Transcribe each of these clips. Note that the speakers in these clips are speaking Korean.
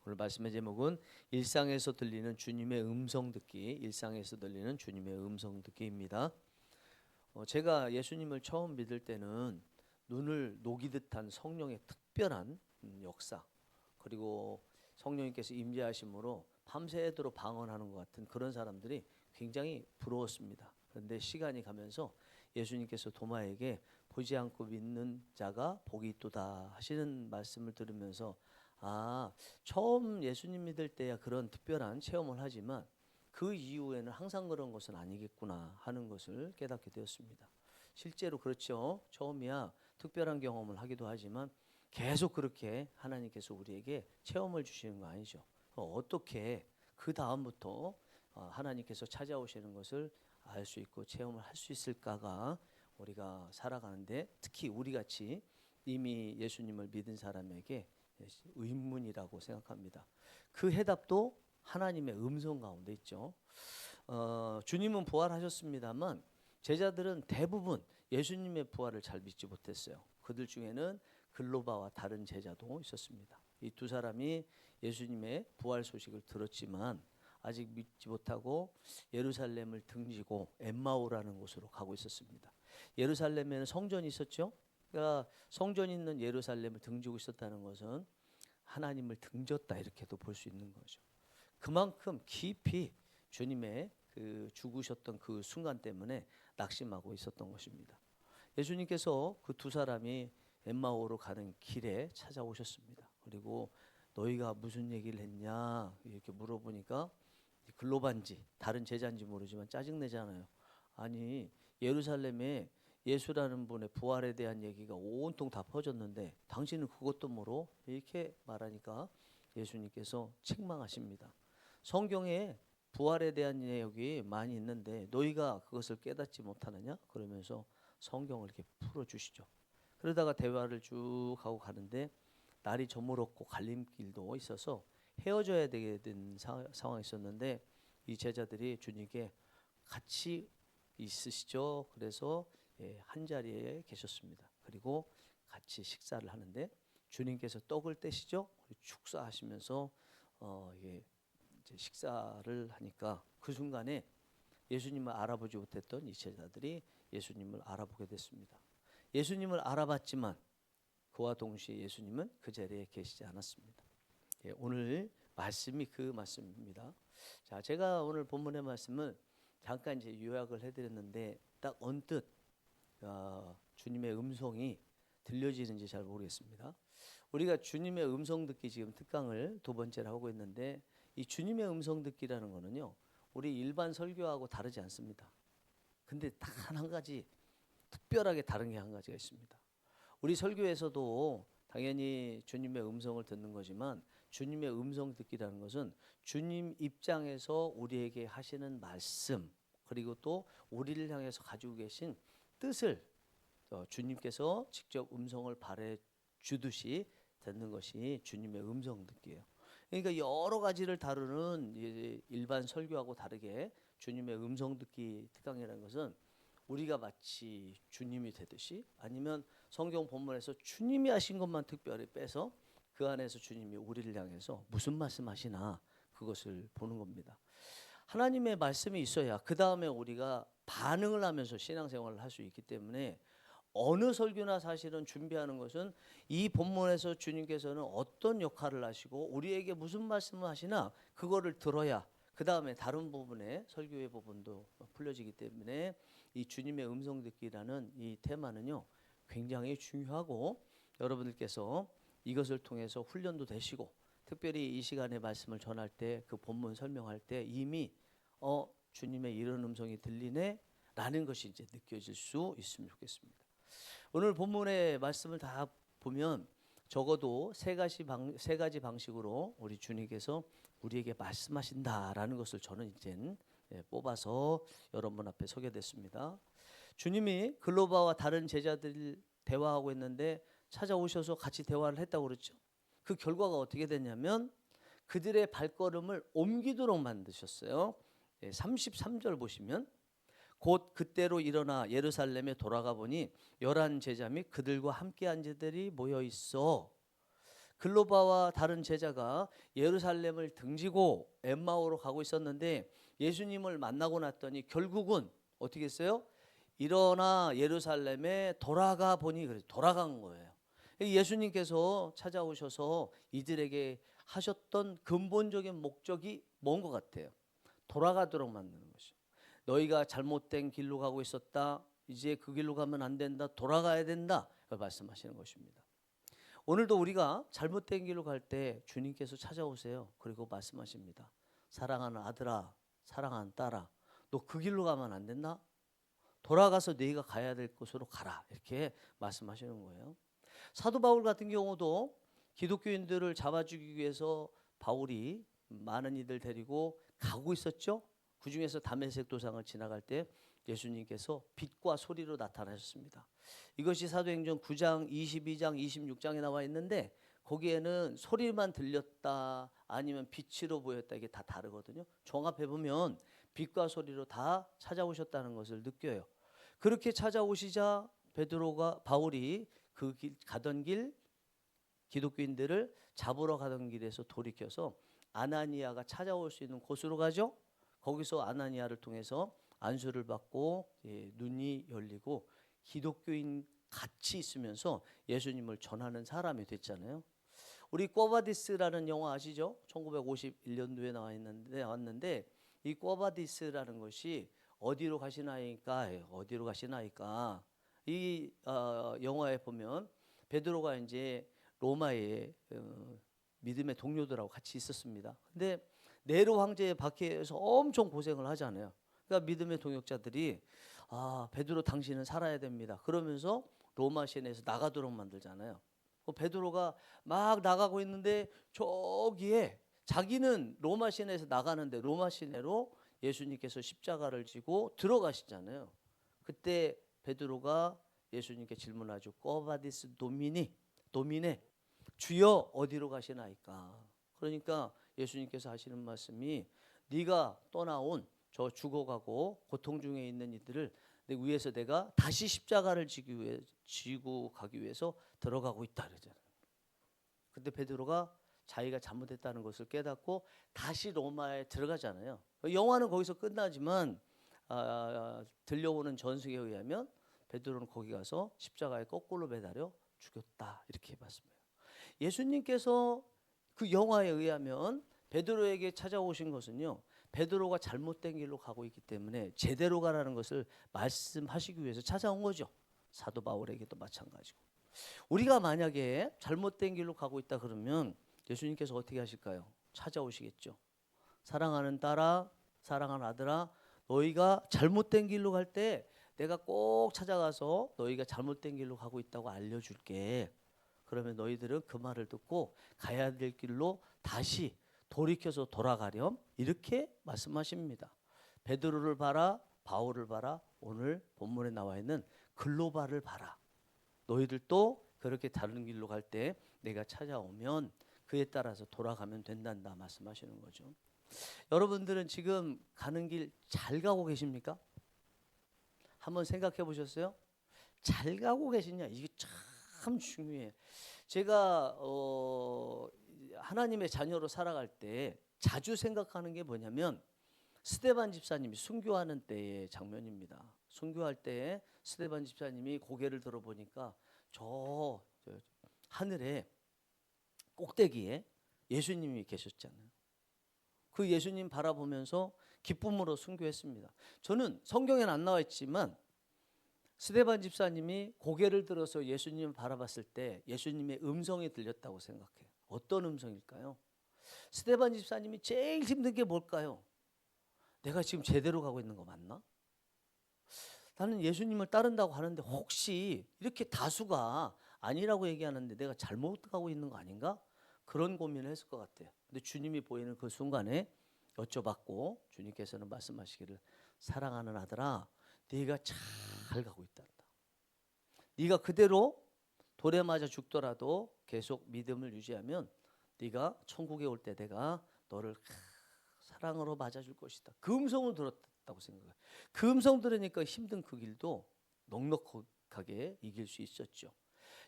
오늘 말씀의 제목은 일상에서 들리는 주님의 음성 듣기, 일상에서 들리는 주님의 음성 듣기입니다. 제가 예수님을 처음 믿을 때는 눈을 녹이듯 한 성령의 특별한 역사, 그리고 성령님께서 임재하심으로 밤새도록 방언하는 것 같은 그런 사람들이 굉장히 부러웠습니다. 그런데 시간이 가면서 예수님께서 도마에게 보지 않고 믿는 자가 복이 있도다 하시는 말씀을 들으면서 처음 예수님 믿을 때야 그런 특별한 체험을 하지만 그 이후에는 항상 그런 것은 아니겠구나 하는 것을 깨닫게 되었습니다. 실제로 그렇죠. 처음이야 특별한 경험을 하기도 하지만 계속 그렇게 하나님께서 우리에게 체험을 주시는 거 아니죠. 어떻게 그 다음부터 하나님께서 찾아오시는 것을 알 수 있고 체험을 할 수 있을까가 우리가 살아가는데 특히 우리같이 이미 예수님을 믿은 사람에게 의문이라고 생각합니다. 그 해답도 하나님의 음성 가운데 있죠. 주님은 부활하셨습니다만 제자들은 대부분 예수님의 부활을 잘 믿지 못했어요. 그들 중에는 글로바와 다른 제자도 있었습니다. 이 두 사람이 예수님의 부활 소식을 들었지만 아직 믿지 못하고 예루살렘을 등지고 엠마오라는 곳으로 가고 있었습니다. 예루살렘에는 성전이 있었죠. 그러니까 성전이 있는 예루살렘을 등지고 있었다는 것은 하나님을 등졌다 이렇게도 볼 수 있는 거죠. 그만큼 깊이 주님의 그 죽으셨던 그 순간 때문에 낙심하고 있었던 것입니다. 예수님께서 그 두 사람이 엠마오로 가는 길에 찾아오셨습니다. 그리고 너희가 무슨 얘기를 했냐 이렇게 물어보니까 글로반지 다른 제자인지 모르지만 짜증내잖아요. 아니 예루살렘에 예수라는 분의 부활에 대한 얘기가 온통 다 퍼졌는데 당신은 그것도 모르? 이렇게 말하니까 예수님께서 책망하십니다. 성경에 부활에 대한 내용이 많이 있는데 너희가 그것을 깨닫지 못하느냐? 그러면서 성경을 이렇게 풀어주시죠. 그러다가 대화를 쭉 하고 가는데 날이 저물었고 갈림길도 있어서 헤어져야 되게 된 상황이 있었는데 이 제자들이 주님께 같이 있으시죠. 그래서 한 자리에 계셨습니다. 그리고 같이 식사를 하는데 주님께서 떡을 떼시죠. 축사하시면서 이제 식사를 하니까 그 순간에 예수님을 알아보지 못했던 이 제자들이 예수님을 알아보게 됐습니다. 예수님을 알아봤지만 그와 동시에 예수님은 그 자리에 계시지 않았습니다. 오늘 말씀이 그 말씀입니다. 자, 제가 오늘 본문의 말씀을 잠깐 이제 요약을 해드렸는데 딱 언뜻 주님의 음성이 들려지는지 잘 모르겠습니다. 우리가 주님의 음성 듣기 지금 특강을 두 번째로 하고 있는데 이 주님의 음성 듣기라는 거는요 우리 일반 설교하고 다르지 않습니다. 근데 단 한 가지 특별하게 다른 게 한 가지가 있습니다. 우리 설교에서도 당연히 주님의 음성을 듣는 거지만 주님의 음성 듣기라는 것은 주님 입장에서 우리에게 하시는 말씀 그리고 또 우리를 향해서 가지고 계신 뜻을 주님께서 직접 음성을 발해 주듯이 듣는 것이 주님의 음성 듣기예요. 그러니까 여러 가지를 다루는 일반 설교하고 다르게 주님의 음성 듣기 특강이라는 것은 우리가 마치 주님이 되듯이 아니면 성경 본문에서 주님이 하신 것만 특별히 빼서 그 안에서 주님이 우리를 향해서 무슨 말씀하시나 그것을 보는 겁니다. 하나님의 말씀이 있어야 그 다음에 우리가 반응을 하면서 신앙생활을 할 수 있기 때문에 어느 설교나 사실은 준비하는 것은 이 본문에서 주님께서는 어떤 역할을 하시고 우리에게 무슨 말씀을 하시나 그거를 들어야 그 다음에 다른 부분에 설교의 부분도 풀려지기 때문에 이 주님의 음성 듣기라는 이 테마는요 굉장히 중요하고 여러분들께서 이것을 통해서 훈련도 되시고 특별히 이 시간에 말씀을 전할 때 그 본문 설명할 때 이미 주님의 이런 음성이 들리네 라는 것이 이제 느껴질 수 있으면 좋겠습니다. 오늘 본문의 말씀을 다 보면 적어도 세 가지 방식으로 우리 주님께서 우리에게 말씀하신다라는 것을 저는 이제 뽑아서 여러분 앞에 서게 됐습니다. 주님이 글로바와 다른 제자들 대화하고 있는데 찾아오셔서 같이 대화를 했다고 그랬죠. 그 결과가 어떻게 됐냐면 그들의 발걸음을 옮기도록 만드셨어요. 33절 보시면 곧 그때로 일어나 예루살렘에 돌아가 보니 11 제자 및 그들과 함께한 자들이 모여 있어. 글로바와 다른 제자가 예루살렘을 등지고 엠마오로 가고 있었는데 예수님을 만나고 났더니 결국은 어떻게 했어요? 일어나 예루살렘에 돌아가 보니 그래 돌아간 거예요. 예수님께서 찾아오셔서 이들에게 하셨던 근본적인 목적이 뭔 것 같아요? 돌아가도록 만드는 것이죠. 너희가 잘못된 길로 가고 있었다. 이제 그 길로 가면 안 된다. 돌아가야 된다. 그걸 말씀하시는 것입니다. 오늘도 우리가 잘못된 길로 갈 때 주님께서 찾아오세요. 그리고 말씀하십니다. 사랑하는 아들아, 사랑하는 딸아, 너 그 길로 가면 안 된다. 돌아가서 너희가 가야 될 곳으로 가라. 이렇게 말씀하시는 거예요. 사도 바울 같은 경우도 기독교인들을 잡아주기 위해서 바울이 많은 이들 데리고 가고 있었죠. 그 중에서 다메섹 도상을 지나갈 때 예수님께서 빛과 소리로 나타나셨습니다. 이것이 사도행전 9장, 22장, 26장에 나와 있는데 거기에는 소리만 들렸다 아니면 빛으로 보였다 이게 다 다르거든요. 종합해 보면 빛과 소리로 다 찾아오셨다는 것을 느껴요. 그렇게 찾아오시자 바울이 그 길 가던 길 기독교인들을 잡으러 가던 길에서 돌이켜서 아나니아가 찾아올 수 있는 곳으로 가죠. 거기서 아나니아를 통해서 안수를 받고 눈이 열리고 기독교인 같이 있으면서 예수님을 전하는 사람이 됐잖아요. 우리 꼬바디스라는 영화 아시죠? 1951년도에 나왔는데 이 꼬바디스라는 것이 어디로 가시나이까 이 영화에 보면 베드로가 이제 로마의 믿음의 동료들하고 같이 있었습니다. 근데 네로 황제의 박해에서 엄청 고생을 하잖아요. 그러니까 믿음의 동역자들이 베드로 당신은 살아야 됩니다. 그러면서 로마 시내에서 나가도록 만들잖아요. 베드로가 막 나가고 있는데 저기에 자기는 로마 시내에서 나가는데 로마 시내로 예수님께서 십자가를 지고 들어가시잖아요. 그때 베드로가 예수님께 질문하죠. 꼬바디스 도미네 주여 어디로 가시나이까? 그러니까 예수님께서 하시는 말씀이 네가 떠나온 저 죽어가고 고통 중에 있는 이들을 위해서 내가 다시 십자가를 지고 가기 위해서 들어가고 있다 그러잖아요. 그때 베드로가 자기가 잘못했다는 것을 깨닫고 다시 로마에 들어가잖아요. 영화는 거기서 끝나지만 들려오는 전승에 의하면 베드로는 거기 가서 십자가에 거꾸로 매달려 죽였다 이렇게 말씀해요. 예수님께서 그 영화에 의하면 베드로에게 찾아오신 것은요. 베드로가 잘못된 길로 가고 있기 때문에 제대로 가라는 것을 말씀하시기 위해서 찾아온 거죠. 사도 바울에게도 마찬가지고. 우리가 만약에 잘못된 길로 가고 있다 그러면 예수님께서 어떻게 하실까요? 찾아오시겠죠. 사랑하는 딸아, 사랑하는 아들아, 너희가 잘못된 길로 갈 때 내가 꼭 찾아가서 너희가 잘못된 길로 가고 있다고 알려줄게. 그러면 너희들은 그 말을 듣고 가야 될 길로 다시 돌이켜서 돌아가렴 이렇게 말씀하십니다. 베드로를 봐라, 바울을 봐라, 오늘 본문에 나와 있는 글로바를 봐라. 너희들도 그렇게 다른 길로 갈 때 내가 찾아오면 그에 따라서 돌아가면 된단다 말씀하시는 거죠. 여러분들은 지금 가는 길 잘 가고 계십니까? 한번 생각해 보셨어요? 잘 가고 계시냐? 이게 참 중요해. 제가 하나님의 자녀로 살아갈 때 자주 생각하는 게 뭐냐면 스데반 집사님이 순교하는 때의 장면입니다. 순교할 때 스데반 집사님이 고개를 들어보니까 저 하늘에 꼭대기에 예수님이 계셨잖아요. 그 예수님 바라보면서 기쁨으로 순교했습니다. 저는 성경에는 안 나와 있지만 스데반 집사님이 고개를 들어서 예수님을 바라봤을 때 예수님의 음성이 들렸다고 생각해요. 어떤 음성일까요? 스데반 집사님이 제일 힘든 게 뭘까요? 내가 지금 제대로 가고 있는 거 맞나? 나는 예수님을 따른다고 하는데 혹시 이렇게 다수가 아니라고 얘기하는데 내가 잘못 가고 있는 거 아닌가? 그런 고민을 했을 것 같아요. 근데 주님이 보이는 그 순간에 여쭤봤고 주님께서는 말씀하시기를 사랑하는 아들아 네가 잘 가고 있단다. 네가 그대로 돌에 맞아 죽더라도 계속 믿음을 유지하면 네가 천국에 올 때 내가 너를 사랑으로 맞아줄 것이다. 그 음성을 들었다고 생각해요. 그 음성 들으니까 힘든 그 길도 넉넉하게 이길 수 있었죠.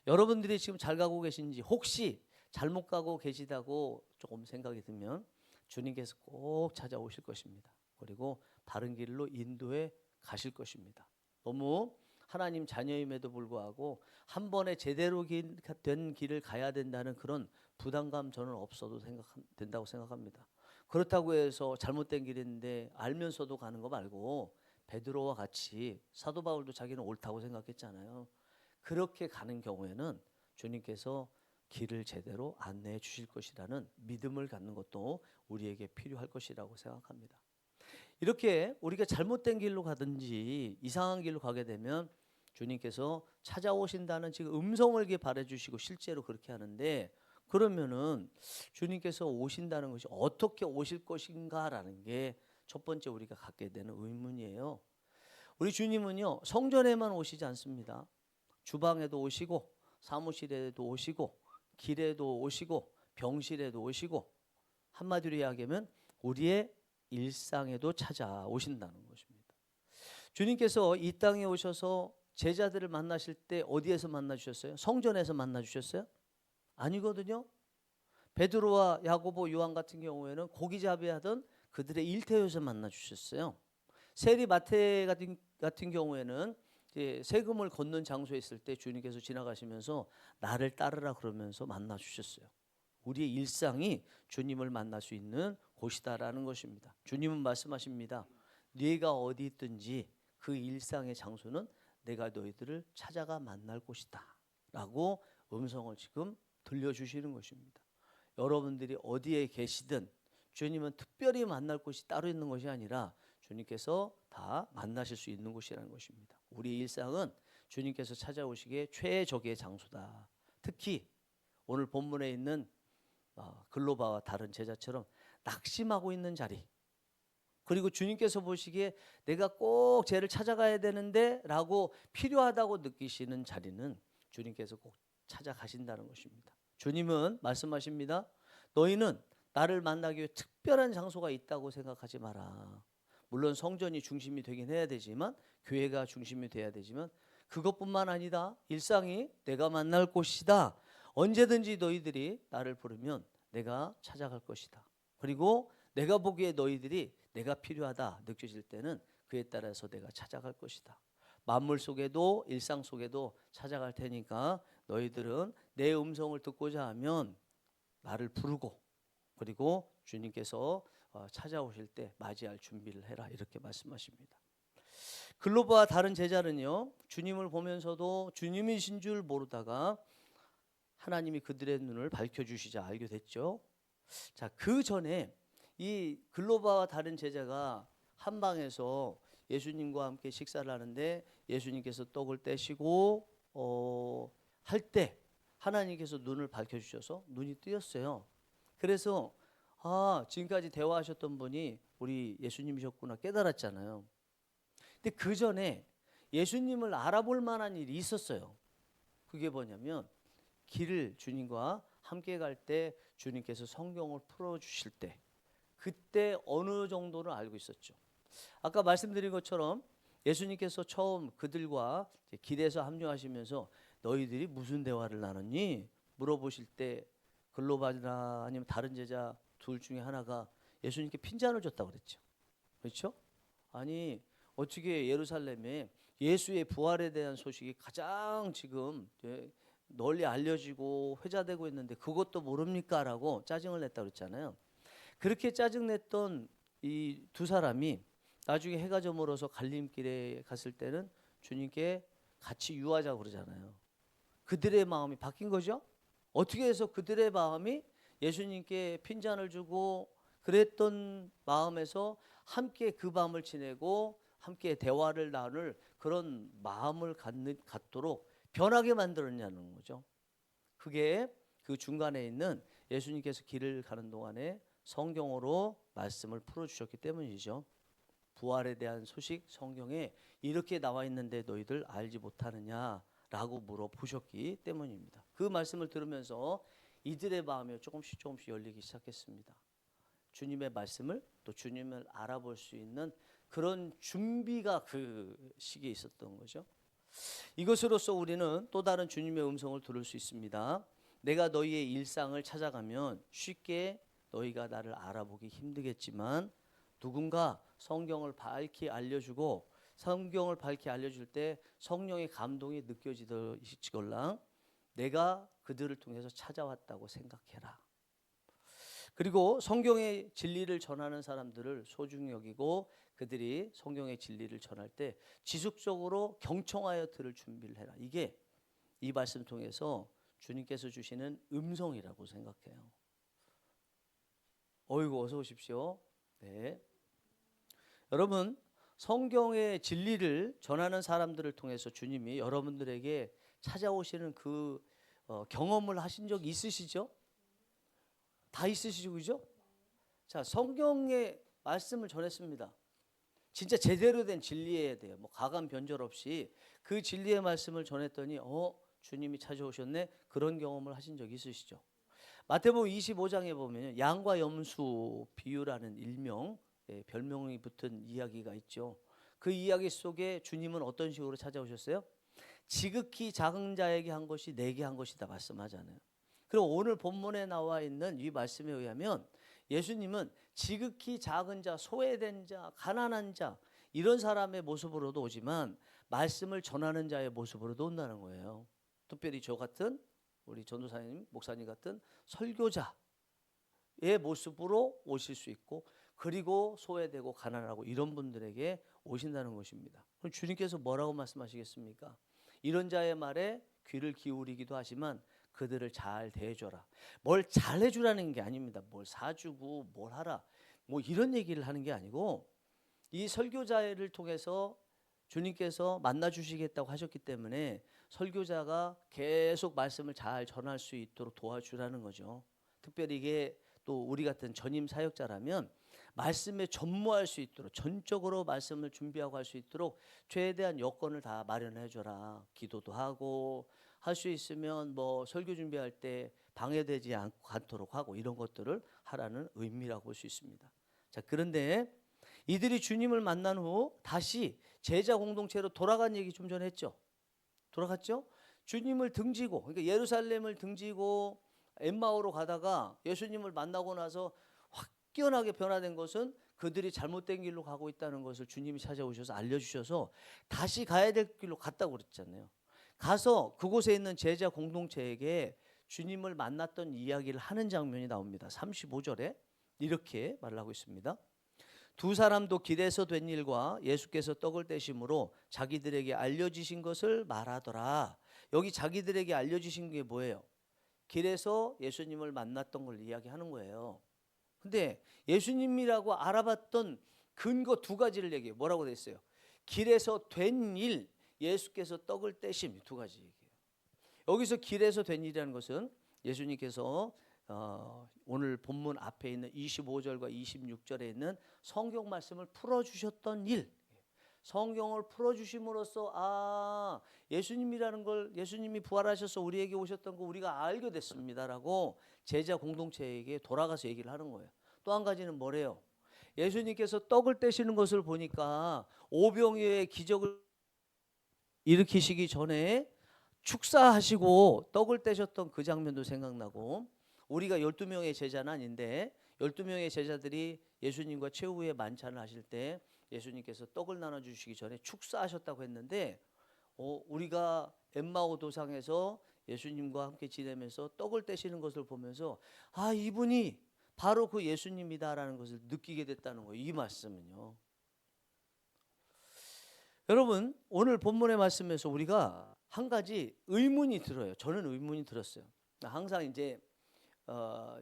여러분들이 지금 잘 가고 계신지 혹시 잘못 가고 계시다고 조금 생각이 들면 주님께서 꼭 찾아오실 것입니다. 그리고 바른 길로 인도해 가실 것입니다. 너무 하나님 자녀임에도 불구하고 한 번에 제대로 된 길을 가야 된다는 그런 부담감 저는 없어도 된다고 생각합니다. 그렇다고 해서 잘못된 길인데 알면서도 가는 거 말고 베드로와 같이 사도 바울도 자기는 옳다고 생각했잖아요. 그렇게 가는 경우에는 주님께서 길을 제대로 안내해 주실 것이라는 믿음을 갖는 것도 우리에게 필요할 것이라고 생각합니다. 이렇게 우리가 잘못된 길로 가든지 이상한 길로 가게 되면 주님께서 찾아오신다는 지금 음성을 바래 주시고 실제로 그렇게 하는데, 그러면은 주님께서 오신다는 것이 어떻게 오실 것인가라는 게 첫 번째 우리가 갖게 되는 의문이에요. 우리 주님은요, 성전에만 오시지 않습니다. 주방에도 오시고 사무실에도 오시고 길에도 오시고 병실에도 오시고, 한마디로 이야기하면 우리의 일상에도 찾아오신다는 것입니다. 주님께서 이 땅에 오셔서 제자들을 만나실 때 어디에서 만나 주셨어요? 성전에서 만나 주셨어요? 아니거든요. 베드로와 야고보, 요한 같은 경우에는 고기잡이 하던 그들의 일터에서 만나 주셨어요. 세리 마태 같은 경우에는 세금을 걷는 장소에 있을 때 주님께서 지나가시면서 나를 따르라 그러면서 만나 주셨어요. 우리의 일상이 주님을 만날 수 있는 곳이다라는 것입니다. 주님은 말씀하십니다. 네가 어디 있든지 그 일상의 장소는 내가 너희들을 찾아가 만날 곳이다 라고 음성을 지금 들려주시는 것입니다. 여러분들이 어디에 계시든 주님은 특별히 만날 곳이 따로 있는 것이 아니라 주님께서 다 만나실 수 있는 곳이라는 것입니다. 우리 일상은 주님께서 찾아오시기에 최적의 장소다. 특히 오늘 본문에 있는 글로바와 다른 제자처럼 낙심하고 있는 자리, 그리고 주님께서 보시기에 내가 꼭 쟤를 찾아가야 되는데 라고 필요하다고 느끼시는 자리는 주님께서 꼭 찾아가신다는 것입니다. 주님은 말씀하십니다. 너희는 나를 만나기 위해 특별한 장소가 있다고 생각하지 마라. 물론 성전이 중심이 되긴 해야 되지만, 교회가 중심이 돼야 되지만, 그것뿐만 아니다. 일상이 내가 만날 곳이다. 언제든지 너희들이 나를 부르면 내가 찾아갈 것이다. 그리고 내가 보기에 너희들이 내가 필요하다 느껴질 때는 그에 따라서 내가 찾아갈 것이다. 만물 속에도 일상 속에도 찾아갈 테니까 너희들은 내 음성을 듣고자 하면 나를 부르고, 그리고 주님께서 찾아오실 때 맞이할 준비를 해라, 이렇게 말씀하십니다. 글로바와 다른 제자는요, 주님을 보면서도 주님이신 줄 모르다가 하나님이 그들의 눈을 밝혀주시자 알게 됐죠. 자, 그 전에 이 글로바와 다른 제자가 한 방에서 예수님과 함께 식사를 하는데 예수님께서 떡을 떼시고 할 때 하나님께서 눈을 밝혀주셔서 눈이 뜨였어요. 그래서 지금까지 대화하셨던 분이 우리 예수님이셨구나 깨달았잖아요. 근데 그 전에 예수님을 알아볼 만한 일이 있었어요. 그게 뭐냐면 길을 주님과 함께 갈 때 주님께서 성경을 풀어주실 때 그때 어느 정도는 알고 있었죠. 아까 말씀드린 것처럼 예수님께서 처음 그들과 길에서 합류하시면서 너희들이 무슨 대화를 나눴니? 물어보실 때 글로바나 아니면 다른 제자 둘 중에 하나가 예수님께 핀잔을 줬다고 그랬죠. 그렇죠? 아니 어떻게 예루살렘에 예수의 부활에 대한 소식이 가장 지금 널리 알려지고 회자되고 있는데 그것도 모릅니까? 라고 짜증을 냈다고 그랬잖아요. 그렇게 짜증냈던 이 두 사람이 나중에 해가 저물어서 갈림길에 갔을 때는 주님께 같이 유하자고 그러잖아요. 그들의 마음이 바뀐 거죠. 어떻게 해서 그들의 마음이 예수님께 핀잔을 주고 그랬던 마음에서 함께 그 밤을 지내고 함께 대화를 나눌 그런 마음을 갖도록 변하게 만들었냐는 거죠. 그게 그 중간에 있는 예수님께서 길을 가는 동안에 성경으로 말씀을 풀어주셨기 때문이죠. 부활에 대한 소식 성경에 이렇게 나와 있는데 너희들 알지 못하느냐라고 물어보셨기 때문입니다. 그 말씀을 들으면서 이들의 마음이 조금씩 열리기 시작했습니다. 주님의 말씀을 또 주님을 알아볼 수 있는 그런 준비가 그 시기에 있었던 거죠. 이것으로써 우리는 또 다른 주님의 음성을 들을 수 있습니다. 내가 너희의 일상을 찾아가면 쉽게 너희가 나를 알아보기 힘들겠지만 누군가 성경을 밝히 알려주고 성경을 밝히 알려줄 때 성령의 감동이 느껴지더라도 내가 그들을 통해서 찾아왔다고 생각해라. 그리고 성경의 진리를 전하는 사람들을 소중히 여기고 그들이 성경의 진리를 전할 때 지속적으로 경청하여 들을 준비를 해라. 이게 이 말씀 통해서 주님께서 주시는 음성이라고 생각해요. 어이구, 어서 오십시오. 네. 여러분, 성경의 진리를 전하는 사람들을 통해서 주님이 여러분들에게 찾아오시는 그 경험을 하신 적 있으시죠? 다 있으시죠, 그죠? 자, 성경의 말씀을 전했습니다. 진짜 제대로 된 진리여야 돼요. 뭐 가감 변절 없이 그 진리의 말씀을 전했더니 주님이 찾아오셨네. 그런 경험을 하신 적 있으시죠? 마태복음 25장에 보면 양과 염소 비유라는 일명, 별명이 붙은 이야기가 있죠. 그 이야기 속에 주님은 어떤 식으로 찾아오셨어요? 지극히 작은 자에게 한 것이 내게 한 것이다 말씀하잖아요. 그리고 오늘 본문에 나와 있는 이 말씀에 의하면 예수님은 지극히 작은 자, 소외된 자, 가난한 자 이런 사람의 모습으로도 오지만 말씀을 전하는 자의 모습으로도 온다는 거예요. 특별히 저 같은 우리 전도사님, 목사님 같은 설교자의 모습으로 오실 수 있고 그리고 소외되고 가난하고 이런 분들에게 오신다는 것입니다. 그럼 주님께서 뭐라고 말씀하시겠습니까? 이런 자의 말에 귀를 기울이기도 하지만 그들을 잘 대해줘라. 뭘 잘해주라는 게 아닙니다. 뭘 사주고 뭘 하라 뭐 이런 얘기를 하는 게 아니고 이 설교자를 통해서 주님께서 만나주시겠다고 하셨기 때문에 설교자가 계속 말씀을 잘 전할 수 있도록 도와주라는 거죠. 특별히 이게 또 우리 같은 전임 사역자라면 말씀에 전무할 수 있도록 전적으로 말씀을 준비하고 할 수 있도록 최대한 여건을 다 마련해 줘라. 기도도 하고 할 수 있으면 뭐 설교 준비할 때 방해되지 않도록 하고 이런 것들을 하라는 의미라고 볼 수 있습니다. 자, 그런데 이들이 주님을 만난 후 다시 제자 공동체로 돌아간 얘기 좀 전에 했죠. 돌아갔죠? 주님을 등지고 그러니까 예루살렘을 등지고 엠마오로 가다가 예수님을 만나고 나서 확연하게 변화된 것은 그들이 잘못된 길로 가고 있다는 것을 주님이 찾아오셔서 알려주셔서 다시 가야 될 길로 갔다고 그랬잖아요. 가서 그곳에 있는 제자 공동체에게 주님을 만났던 이야기를 하는 장면이 나옵니다. 35절에 이렇게 말을 하고 있습니다. 두 사람도 길에서 된 일과 예수께서 떡을 떼심으로 자기들에게 알려주신 것을 말하더라. 여기 자기들에게 알려주신 게 뭐예요? 길에서 예수님을 만났던 걸 이야기하는 거예요. 근데 예수님이라고 알아봤던 근거 두 가지를 얘기해요. 뭐라고 돼 있어요? 길에서 된 일, 예수께서 떡을 떼심, 두 가지 얘기해요. 여기서 길에서 된 일이라는 것은 예수님께서 오늘 본문 앞에 있는 25절과 26절에 있는 성경 말씀을 풀어주셨던 일, 성경을 풀어주심으로써 예수님이라는 걸 예수님이 부활하셔서 우리에게 오셨던 거 우리가 알게 됐습니다라고 제자 공동체에게 돌아가서 얘기를 하는 거예요. 또 한 가지는 뭐래요? 예수님께서 떡을 떼시는 것을 보니까 오병이어의 기적을 일으키시기 전에 축사하시고 떡을 떼셨던 그 장면도 생각나고 우리가 12명의 제자는 아닌데 12명의 제자들이 예수님과 최후의 만찬을 하실 때 예수님께서 떡을 나눠주시기 전에 축사하셨다고 했는데 우리가 엠마오 도상에서 예수님과 함께 지내면서 떡을 떼시는 것을 보면서 이분이 바로 그 예수님이다라는 것을 느끼게 됐다는 거예요. 이 말씀은요. 여러분 오늘 본문의 말씀에서 우리가 한 가지 의문이 들어요. 저는 의문이 들었어요. 항상 이제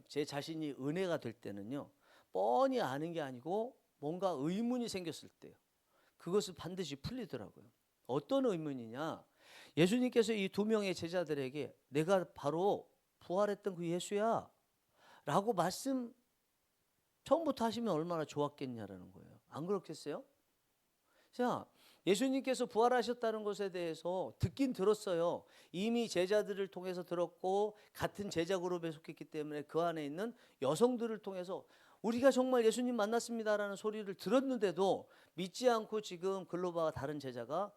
제 자신이 은혜가 될 때는요. 뻔히 아는 게 아니고 뭔가 의문이 생겼을 때요. 그것을 반드시 풀리더라고요. 어떤 의문이냐? 예수님께서 이 두 명의 제자들에게 내가 바로 부활했던 그 예수야 라고 말씀 처음부터 하시면 얼마나 좋았겠냐라는 거예요. 안 그렇겠어요? 자, 예수님께서 부활하셨다는 것에 대해서 듣긴 들었어요. 이미 제자들을 통해서 들었고 같은 제자 그룹에 속했기 때문에 그 안에 있는 여성들을 통해서 우리가 정말 예수님 만났습니다라는 소리를 들었는데도 믿지 않고 지금 글로바와 다른 제자가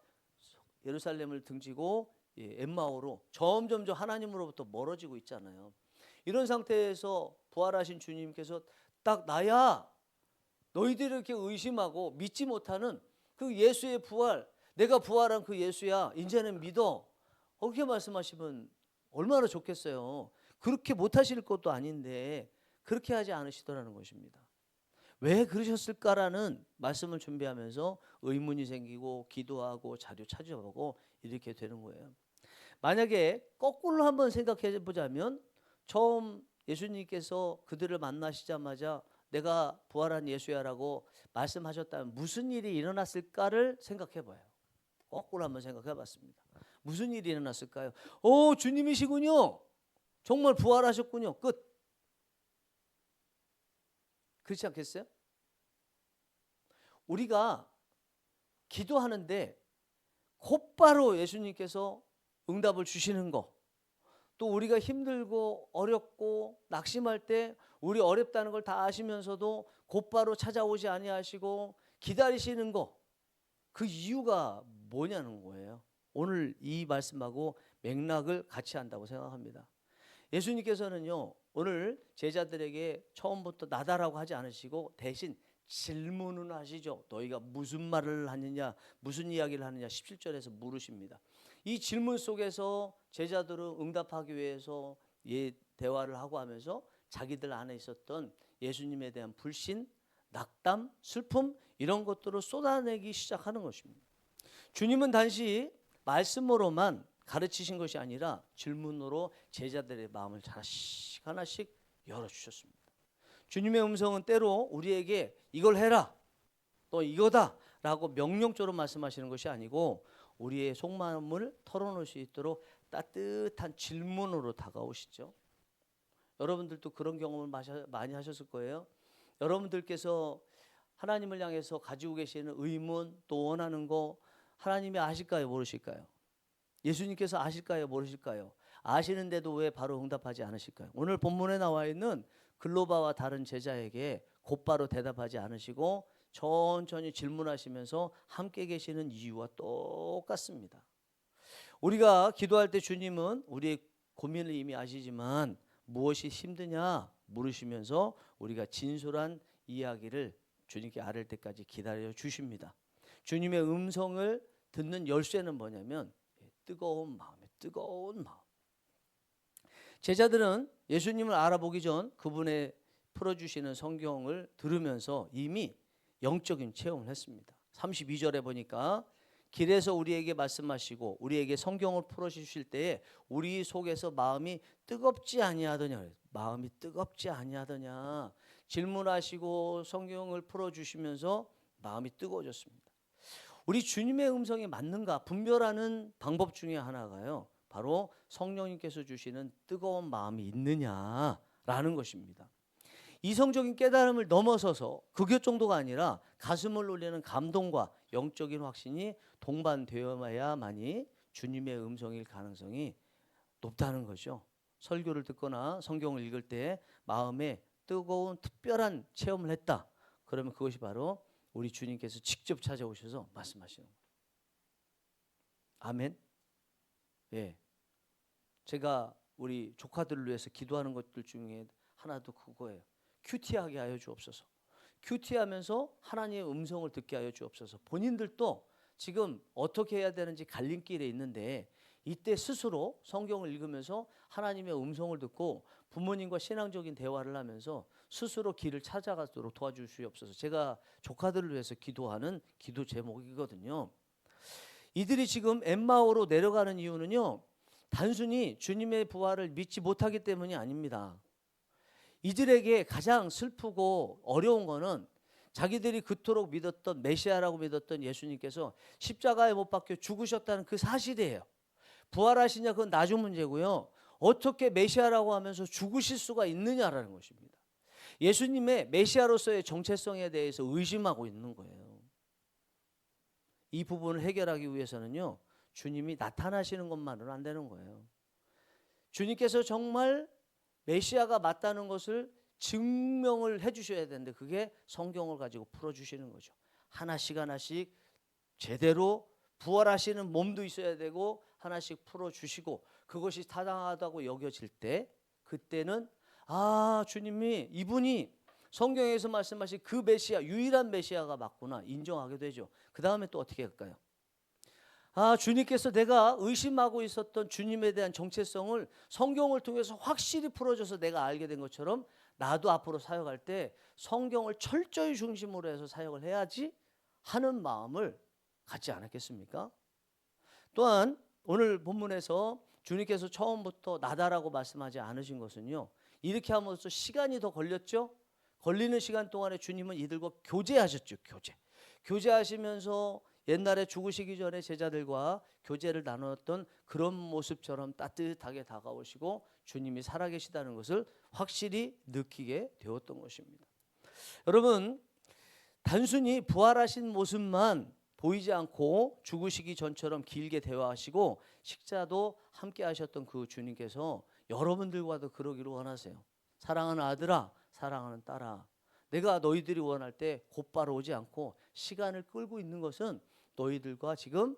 예루살렘을 등지고 엠마오로 점점 하나님으로부터 멀어지고 있잖아요. 이런 상태에서 부활하신 주님께서 딱 나야, 너희들이 이렇게 의심하고 믿지 못하는 그 예수의 부활, 내가 부활한 그 예수야, 이제는 믿어. 그렇게 말씀하시면 얼마나 좋겠어요. 그렇게 못하실 것도 아닌데 그렇게 하지 않으시더라는 것입니다. 왜 그러셨을까라는 말씀을 준비하면서 의문이 생기고 기도하고 자료 찾아보고 이렇게 되는 거예요. 만약에 거꾸로 한번 생각해 보자면, 처음 예수님께서 그들을 만나시자마자 내가 부활한 예수야라고 말씀하셨다면 무슨 일이 일어났을까를 생각해 봐요. 거꾸로 한번 생각해 봤습니다. 무슨 일이 일어났을까요? 주님이시군요. 정말 부활하셨군요. 끝. 그렇지 않겠어요? 우리가 기도하는데 곧바로 예수님께서 응답을 주시는 거, 또 우리가 힘들고 어렵고 낙심할 때 우리 어렵다는 걸 다 아시면서도 곧바로 찾아오지 아니하시고 기다리시는 거, 그 이유가 뭐냐는 거예요. 오늘 이 말씀하고 맥락을 같이 한다고 생각합니다. 예수님께서는요, 오늘 제자들에게 처음부터 나다라고 하지 않으시고 대신 질문을 하시죠. 너희가 무슨 말을 하느냐, 무슨 이야기를 하느냐 17절에서 물으십니다. 이 질문 속에서 제자들은 응답하기 위해서 대화를 하고 하면서 자기들 안에 있었던 예수님에 대한 불신, 낙담, 슬픔, 이런 것들을 쏟아내기 시작하는 것입니다. 주님은 단지 말씀으로만 가르치신 것이 아니라 질문으로 제자들의 마음을 하나씩 하나씩 열어주셨습니다. 주님의 음성은 때로 우리에게 이걸 해라, 또 이거다 라고 명령적으로 말씀하시는 것이 아니고 우리의 속마음을 털어놓을 수 있도록 따뜻한 질문으로 다가오시죠. 여러분들도 그런 경험을 많이 하셨을 거예요. 여러분들께서 하나님을 향해서 가지고 계시는 의문, 또 원하는 거 하나님이 아실까요, 모르실까요? 예수님께서 아실까요, 모르실까요? 아시는데도 왜 바로 응답하지 않으실까요? 오늘 본문에 나와 있는 글로바와 다른 제자에게 곧바로 대답하지 않으시고 천천히 질문하시면서 함께 계시는 이유와 똑같습니다. 우리가 기도할 때 주님은 우리의 고민을 이미 아시지만 무엇이 힘드냐 물으시면서 우리가 진솔한 이야기를 주님께 아뢰 때까지 기다려 주십니다. 주님의 음성을 듣는 열쇠는 뭐냐면 뜨거운 마음이에요. 뜨거운 마음. 제자들은 예수님을 알아보기 전 그분의 풀어주시는 성경을 들으면서 이미 영적인 체험을 했습니다. 32절에 보니까 길에서 우리에게 말씀하시고 우리에게 성경을 풀어주실 때에 우리 속에서 마음이 뜨겁지 아니하더냐. 마음이 뜨겁지 아니하더냐. 질문하시고 성경을 풀어주시면서 마음이 뜨거워졌습니다. 우리 주님의 음성이 맞는가 분별하는 방법 중에 하나가요, 바로 성령님께서 주시는 뜨거운 마음이 있느냐라는 것입니다. 이성적인 깨달음을 넘어서서 그것 정도가 아니라 가슴을 울리는 감동과 영적인 확신이 동반되어야만이 주님의 음성일 가능성이 높다는 거죠. 설교를 듣거나 성경을 읽을 때 마음에 뜨거운 특별한 체험을 했다. 그러면 그것이 바로 우리 주님께서 직접 찾아오셔서 말씀하시는 거예요. 아멘. 예. 제가 우리 조카들을 위해서 기도하는 것들 중에 하나도 그거예요. 큐티하게 하여 주옵소서. 큐티하면서 하나님의 음성을 듣게 하여 주옵소서. 본인들도 지금 어떻게 해야 되는지 갈림길에 있는데 이때 스스로 성경을 읽으면서 하나님의 음성을 듣고 부모님과 신앙적인 대화를 하면서 스스로 길을 찾아가도록 도와주시옵소서. 제가 조카들을 위해서 기도하는 기도 제목이거든요. 이들이 지금 엠마오로 내려가는 이유는요, 단순히 주님의 부활을 믿지 못하기 때문이 아닙니다. 이들에게 가장 슬프고 어려운 거는 자기들이 그토록 믿었던 메시아라고 믿었던 예수님께서 십자가에 못 박혀 죽으셨다는 그 사실이에요. 부활하시냐 그건 나중 문제고요. 어떻게 메시아라고 하면서 죽으실 수가 있느냐라는 것입니다. 예수님의 메시아로서의 정체성에 대해서 의심하고 있는 거예요. 이 부분을 해결하기 위해서는요, 주님이 나타나시는 것만으로는 안 되는 거예요. 주님께서 정말 메시아가 맞다는 것을 증명을 해 주셔야 되는데 그게 성경을 가지고 풀어주시는 거죠. 하나씩 하나씩 제대로 부활하시는 몸도 있어야 되고 하나씩 풀어주시고 그것이 타당하다고 여겨질 때 그때는 아 주님이 이분이 성경에서 말씀하신 그 메시아 유일한 메시아가 맞구나 인정하게 되죠. 그 다음에 또 어떻게 할까요? 아 주님께서 내가 의심하고 있었던 주님에 대한 정체성을 성경을 통해서 확실히 풀어줘서 내가 알게 된 것처럼 나도 앞으로 사역할 때 성경을 철저히 중심으로 해서 사역을 해야지 하는 마음을 갖지 않았겠습니까? 또한 오늘 본문에서 주님께서 처음부터 나다라고 말씀하지 않으신 것은요. 이렇게 함으로써 시간이 더 걸렸죠. 걸리는 시간 동안에 주님은 이들과 교제하셨죠. 교제하시면서 옛날에 죽으시기 전에 제자들과 교제를 나눴던 그런 모습처럼 따뜻하게 다가오시고 주님이 살아계시다는 것을 확실히 느끼게 되었던 것입니다. 여러분 단순히 부활하신 모습만 보이지 않고 죽으시기 전처럼 길게 대화하시고 식사도 함께 하셨던 그 주님께서 여러분들과도 그러기를 원하세요. 사랑하는 아들아, 사랑하는 딸아, 내가 너희들이 원할 때 곧바로 오지 않고 시간을 끌고 있는 것은 너희들과 지금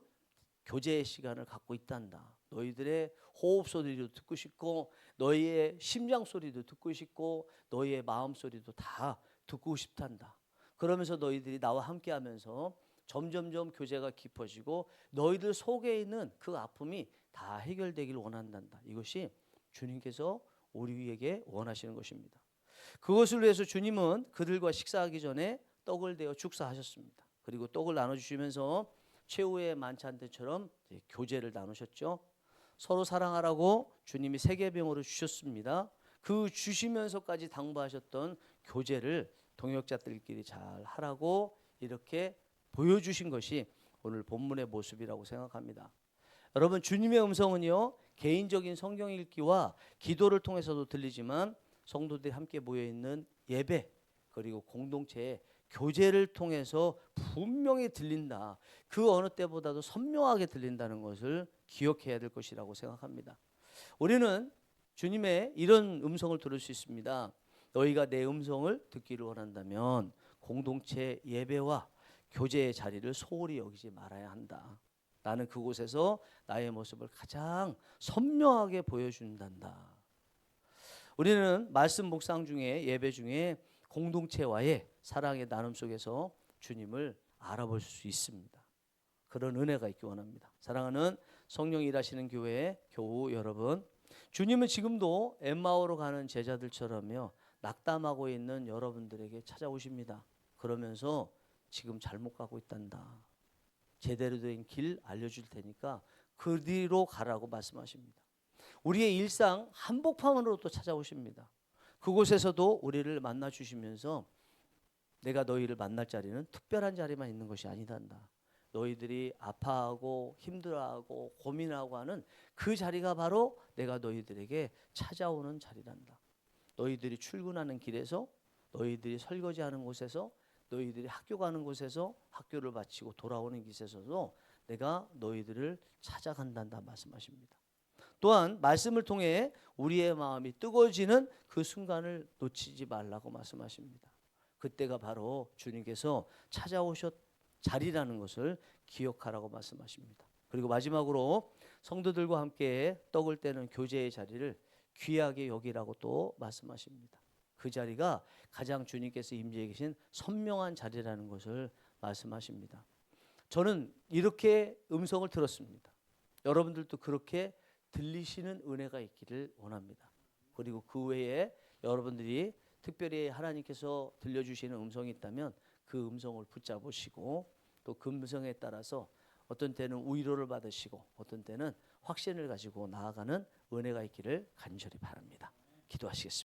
교제의 시간을 갖고 있단다. 너희들의 호흡 소리도 듣고 싶고 너희의 심장 소리도 듣고 싶고 너희의 마음 소리도 다 듣고 싶단다. 그러면서 너희들이 나와 함께 하면서 점점점 교제가 깊어지고 너희들 속에 있는 그 아픔이 다 해결되기를 원한단다. 이것이 주님께서 우리에게 원하시는 것입니다. 그것을 위해서 주님은 그들과 식사하기 전에 떡을 대어 축사하셨습니다. 그리고 떡을 나눠주시면서 최후의 만찬 때처럼 교제를 나누셨죠. 서로 사랑하라고 주님이 세계병으로 주셨습니다. 그 주시면서까지 당부하셨던 교제를 동역자들끼리 잘 하라고 이렇게 보여주신 것이 오늘 본문의 모습이라고 생각합니다. 여러분 주님의 음성은요 개인적인 성경 읽기와 기도를 통해서도 들리지만 성도들이 함께 모여있는 예배 그리고 공동체의 교제를 통해서 분명히 들린다. 그 어느 때보다도 선명하게 들린다는 것을 기억해야 될 것이라고 생각합니다. 우리는 주님의 이런 음성을 들을 수 있습니다. 너희가 내 음성을 듣기를 원한다면 공동체 예배와 교제의 자리를 소홀히 여기지 말아야 한다. 나는 그곳에서 나의 모습을 가장 선명하게 보여준단다. 우리는 말씀 묵상 중에 예배 중에 공동체와의 사랑의 나눔 속에서 주님을 알아볼 수 있습니다. 그런 은혜가 있기 원합니다. 사랑하는 성령 일하시는 교회 교우 여러분, 주님은 지금도 엠마오로 가는 제자들처럼요 낙담하고 있는 여러분들에게 찾아오십니다. 그러면서 지금 잘못 가고 있단다. 제대로 된 길 알려줄 테니까 그 뒤로 가라고 말씀하십니다. 우리의 일상 한복판으로도 찾아오십니다. 그곳에서도 우리를 만나 주시면서 내가 너희를 만날 자리는 특별한 자리만 있는 것이 아니단다. 너희들이 아파하고 힘들어하고 고민하고 하는 그 자리가 바로 내가 너희들에게 찾아오는 자리란다. 너희들이 출근하는 길에서 너희들이 설거지하는 곳에서 너희들이 학교 가는 곳에서 학교를 마치고 돌아오는 길에서도 내가 너희들을 찾아간단다 말씀하십니다. 또한 말씀을 통해 우리의 마음이 뜨거워지는 그 순간을 놓치지 말라고 말씀하십니다. 그때가 바로 주님께서 찾아오셨 자리라는 것을 기억하라고 말씀하십니다. 그리고 마지막으로 성도들과 함께 떡을 떼는 교제의 자리를 귀하게 여기라고 또 말씀하십니다. 그 자리가 가장 주님께서 임재해 계신 선명한 자리라는 것을 말씀하십니다. 저는 이렇게 음성을 들었습니다. 여러분들도 그렇게 들리시는 은혜가 있기를 원합니다. 그리고 그 외에 여러분들이 특별히 하나님께서 들려주시는 음성이 있다면 그 음성을 붙잡으시고 또 그 음성에 따라서 어떤 때는 위로를 받으시고 어떤 때는 확신을 가지고 나아가는 은혜가 있기를 간절히 바랍니다. 기도하시겠습니다.